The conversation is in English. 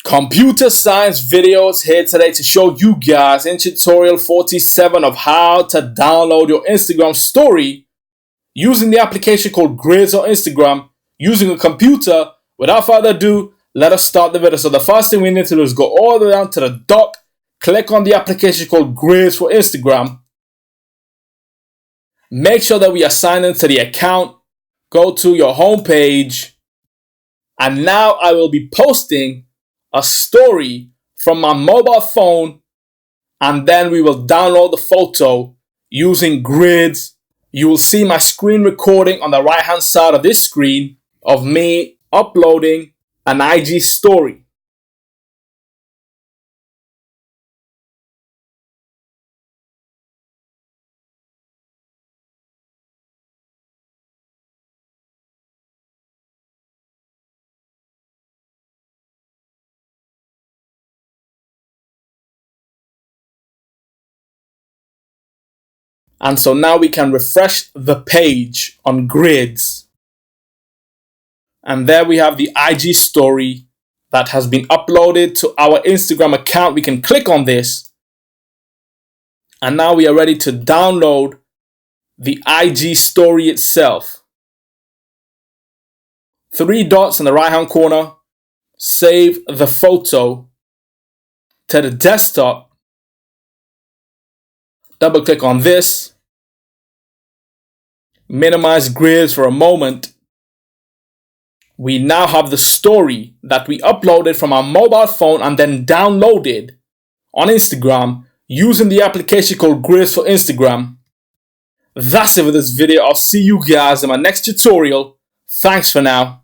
Computer science videos here today to show you guys in tutorial 47 of how to download your Instagram story using the application called GRIDS on Instagram using a computer. Without further ado, let us start the video. So the first thing we need to do is go all the way down to the dock, click on the application called GRIDS for Instagram. Make sure that we are signed into the account. Go to your home page, and now I will be posting a story from my mobile phone, and then we will download the photo using GRIDS. You will see my screen recording on the right hand side of this screen of me uploading an IG story. And so now we can refresh the page on GRIDS. And there we have the IG story that has been uploaded to our Instagram account. We can click on this. And now we are ready to download the IG story itself. 3 dots in the right hand corner. Save the photo to the desktop. Double click on this. Minimize GRIDS for a moment. We now have the story that we uploaded from our mobile phone and then downloaded on Instagram using the application called GRIDS for Instagram. That's it for this video. I'll see you guys in my next tutorial. Thanks for now.